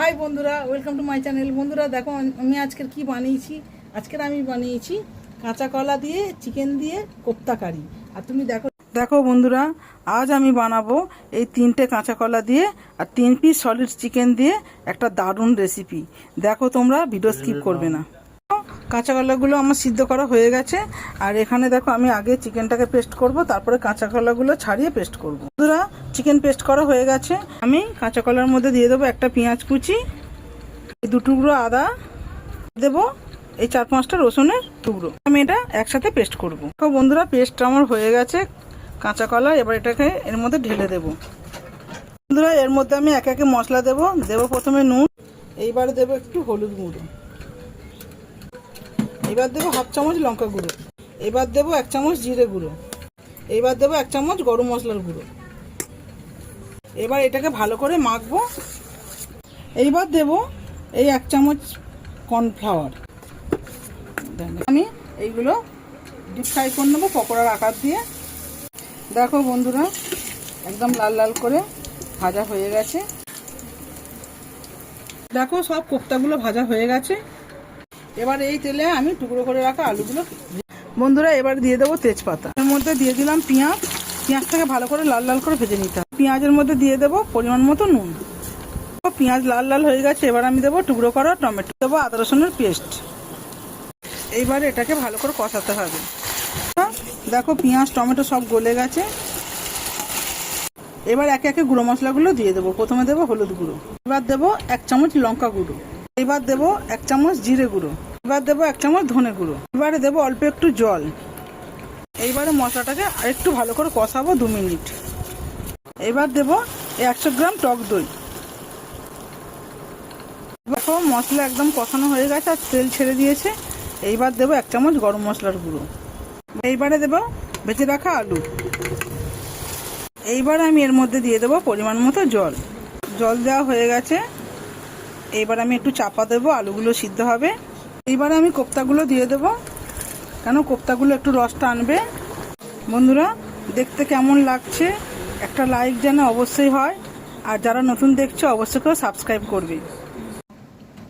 High বন্ধুরা, welcome to my channel. বন্ধুরা দেখো আমি আজকের কি বানিয়েছি। আমি বানিয়েছি কাঁচা কলা দিয়ে চিকেন দিয়ে কোপ্তা কারি। আর তুমি দেখো দেখো বন্ধুরা, আজ আমি বানাবো এই 3টে কাঁচা কলা দিয়ে আর 3 পিস সলিড চিকেন দিয়ে একটা দারুণ রেসিপি। দেখো তোমরা ভিডিও স্কিপ করবে না। কাঁচা কলাগুলো আমার সিদ্ধ করা হয়ে গেছে। আর এখানে দেখো আমি আগে চিকেনটাকে পেস্ট করব, তারপরে কাঁচা কলাগুলো ছাড়িয়ে পেস্ট করব। বন্ধুরা চিকেন পেস্ট করা হয়ে গেছে। আমি কাঁচা কলার মধ্যে দিয়ে দেবো একটা পেঁয়াজ কুচি, এই 2 টুকরো আদা দেবো, এই 4-5টা রসুনের টুকরো। আমি এটা একসাথে পেস্ট করব। তো বন্ধুরা পেস্ট আমার হয়ে গেছে কাঁচা কলা। এবার এটাকে এর মধ্যে ঢেলে দেব। বন্ধুরা এর মধ্যে আমি একে একে মশলা দেবো। প্রথমে নুন, এইবারে দেবো একটু হলুদ গুঁড়ো, এবার দেবো 1/2 চামচ লঙ্কা গুঁড়ো, এবার দেবো 1 চামচ জিরে গুঁড়ো, এবার দেবো 1 চামচ গরম মশলার গুঁড়ো। এবার এটাকে ভালো করে মাখবো। এইবার দেবো এই 1 চামচ কর্নফ্লাওয়ার। আমি এইগুলো ডিপ ফ্রাই করে নেবো পকোড়ার আকার দিয়ে। দেখো বন্ধুরা একদম লাল লাল করে ভাজা হয়ে গেছে। দেখো সব কোপ্তাগুলো ভাজা হয়ে গেছে। এবার এই তেলে আমি টুকরো করে রাখা আলুগুলো, বন্ধুরা এবার দিয়ে দেবো তেজপাতা। এর মধ্যে দিয়ে দিলাম পেঁয়াজটাকে ভালো করে লাল লাল করে ভেজে নিতে হবে। পেঁয়াজের মধ্যে দিয়ে দেবো পরিমাণ মতো নুন। পেঁয়াজ লাল লাল হয়ে গেছে। এবার আমি দেবো টুকরো করা টমেটো, দেবো আদা রসুনের পেস্ট। এইবার এটাকে ভালো করে কষাতে হবে। দেখো পেঁয়াজ টমেটো সব গলে গেছে। এবার একে একে গুঁড়ো মশলাগুলো দিয়ে দেবো। প্রথমে দেবো হলুদ গুঁড়ো, এবার দেবো 1 চামচ লঙ্কা গুঁড়ো, এবার দেবো 1 চামচ জিরে গুঁড়ো, এবার দেবো 1 চামচ ধনে গুঁড়ো, এবারে দেবো অল্প একটু জল। এইবারে মশলাটাকে আরেকটু ভালো করে কষাবো 2 মিনিট। এবার দেবো 100 গ্রাম টক দই। দেখো মশলা একদম কষানো হয়ে গেছে আর তেল ছেড়ে দিয়েছে। এইবার দেবো 1 চামচ গরম মশলার গুঁড়ো। এইবারে দেবো ভেজে রাখা আলু। এইবার আমি এর মধ্যে দিয়ে দেবো পরিমাণ মতো জল। জল দেওয়া হয়ে গেছে। এইবার আমি একটু চাপা দেবো, আলুগুলো সিদ্ধ হবে। এইবার আমি কোপ্তাগুলো দিয়ে দেবো, কেন কোপ্তাগুলো একটু রসটা আনবে। বন্ধুরা দেখতে কেমন লাগছে একটা লাইক যেন অবশ্যই হয়। আর যারা নতুন দেখছো অবশ্যই করে সাবস্ক্রাইব করবে।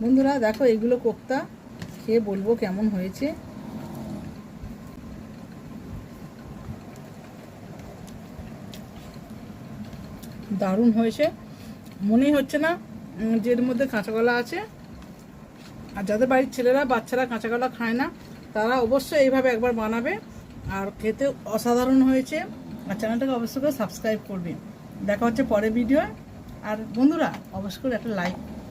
বন্ধুরা দেখো এইগুলো কোপ্তা, খেয়ে বলবো কেমন হয়েছে। দারুণ হয়েছে, মনেই হচ্ছে না যে এর মধ্যে কাঁচা কলা আছে। আর যাদের বাড়ির ছেলেরা বাচ্চারা কাঁচা কলা খায় না, তারা অবশ্যই এইভাবে একবার বানাবে। আর খেতে অসাধারণ হয়েছে। আর চ্যানেলটাকে অবশ্যই করে সাবস্ক্রাইব করবে। দেখা হচ্ছে পরের ভিডিও। আর বন্ধুরা অবশ্যই করে একটা লাইক